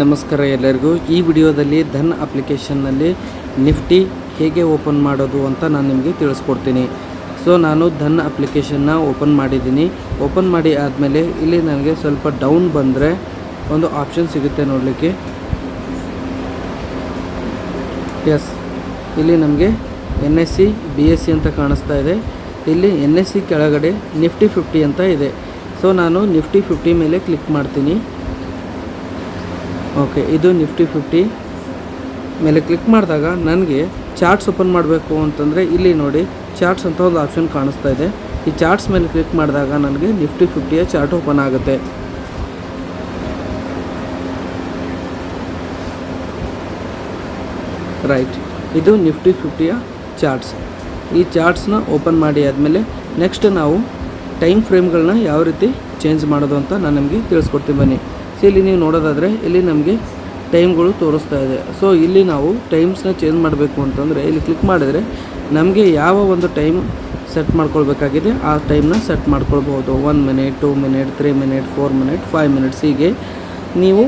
ನಮಸ್ಕಾರ ಎಲ್ಲರಿಗೂ. ಈ ವಿಡಿಯೋದಲ್ಲಿ ಧನ್ ಅಪ್ಲಿಕೇಶನ್ನಲ್ಲಿ ನಿಫ್ಟಿ ಹೇಗೆ ಓಪನ್ ಮಾಡೋದು ಅಂತ ನಾನು ನಿಮಗೆ ತಿಳಿಸ್ಕೊಡ್ತೀನಿ. ಸೊ ನಾನು ಧನ್ ಅಪ್ಲಿಕೇಶನ್ನ ಓಪನ್ ಮಾಡಿದ್ದೀನಿ. ಓಪನ್ ಮಾಡಿ ಆದಮೇಲೆ ಇಲ್ಲಿ ನನಗೆ ಸ್ವಲ್ಪ ಡೌನ್ ಬಂದರೆ ಒಂದು ಆಪ್ಷನ್ ಸಿಗುತ್ತೆ ನೋಡಲಿಕ್ಕೆ. ಇಲ್ಲಿ ನಮಗೆ NSE BSE ಅಂತ ಕಾಣಿಸ್ತಾ ಇದೆ. ಇಲ್ಲಿ NSE ಕೆಳಗಡೆ ನಿಫ್ಟಿ 50 ಅಂತ ಇದೆ. ಸೊ ನಾನು ನಿಫ್ಟಿ 50 ಮೇಲೆ ಕ್ಲಿಕ್ ಮಾಡ್ತೀನಿ. ಓಕೆ, ಇದು ನಿಫ್ಟಿ 50 ಮೇಲೆ ಕ್ಲಿಕ್ ಮಾಡಿದಾಗ ನನಗೆ ಚಾರ್ಟ್ಸ್ ಓಪನ್ ಮಾಡಬೇಕು ಅಂತಂದರೆ ಇಲ್ಲಿ ನೋಡಿ ಚಾರ್ಟ್ಸ್ ಅಂತ ಒಂದು ಆಪ್ಷನ್ ಕಾಣಿಸ್ತಾ ಇದೆ. ಈ ಚಾರ್ಟ್ಸ್ ಮೇಲೆ ಕ್ಲಿಕ್ ಮಾಡಿದಾಗ ನನಗೆ ನಿಫ್ಟಿ 50ಯ ಚಾರ್ಟ್ ಓಪನ್ ಆಗುತ್ತೆ. ರೈಟ್, ಇದು ನಿಫ್ಟಿ 50ಯ ಚಾರ್ಟ್ಸ್. ಈ ಚಾರ್ಟ್ಸ್ನ ಓಪನ್ ಮಾಡಿ ಆದಮೇಲೆ ನೆಕ್ಸ್ಟ್ ನಾವು ಟೈಮ್ ಫ್ರೇಮ್ಗಳನ್ನ ಯಾವ ರೀತಿ ಚೇಂಜ್ ಮಾಡೋದು ಅಂತ ನಾನು ನಿಮಗೆ ತಿಳಿಸ್ಕೊಡ್ತೀನಿ ಬನ್ನಿ. ಸೊ ಇಲ್ಲಿ ನೀವು ನೋಡೋದಾದರೆ ಇಲ್ಲಿ ನಮಗೆ ಟೈಮ್ಗಳು ತೋರಿಸ್ತಾ ಇದೆ. ಸೊ ಇಲ್ಲಿ ನಾವು ಟೈಮ್ಸ್ನ ಚೇಂಜ್ ಮಾಡಬೇಕು ಅಂತಂದರೆ ಇಲ್ಲಿ ಕ್ಲಿಕ್ ಮಾಡಿದರೆ ನಮಗೆ ಯಾವ ಒಂದು ಟೈಮ್ ಸೆಟ್ ಮಾಡ್ಕೊಳ್ಬೇಕಾಗಿದೆ ಆ ಟೈಮ್ನ ಸೆಟ್ ಮಾಡ್ಕೊಳ್ಬೋದು. 1 minute, 2 minute, 3 minute, 4 minute, 5 minutes ಹೀಗೆ ನೀವು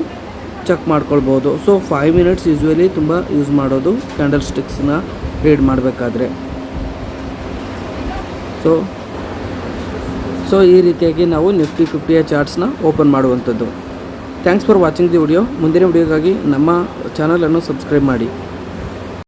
ಚೆಕ್ ಮಾಡ್ಕೊಳ್ಬೋದು. ಸೊ 5 ಮಿನಿಟ್ಸ್ ಯೂಶ್ವಲಿ ತುಂಬ ಯೂಸ್ ಮಾಡೋದು ಕ್ಯಾಂಡಲ್ ಸ್ಟಿಕ್ಸ್ನ ರೀಡ್ ಮಾಡಬೇಕಾದ್ರೆ. ಸೊ ಈ ರೀತಿಯಾಗಿ ನಾವು ನಿಫ್ಟಿ 50ಯ ಚಾರ್ಟ್ಸ್ನ ಓಪನ್ ಮಾಡುವಂಥದ್ದು. Thanks for watching the video. ಮುಂದಿನ ವಿಡಿಯೋಗಾಗಿ ನಮ್ಮ ಚಾನಲನ್ನು ಸಬ್ಸ್ಕ್ರೈಬ್ ಮಾಡಿ.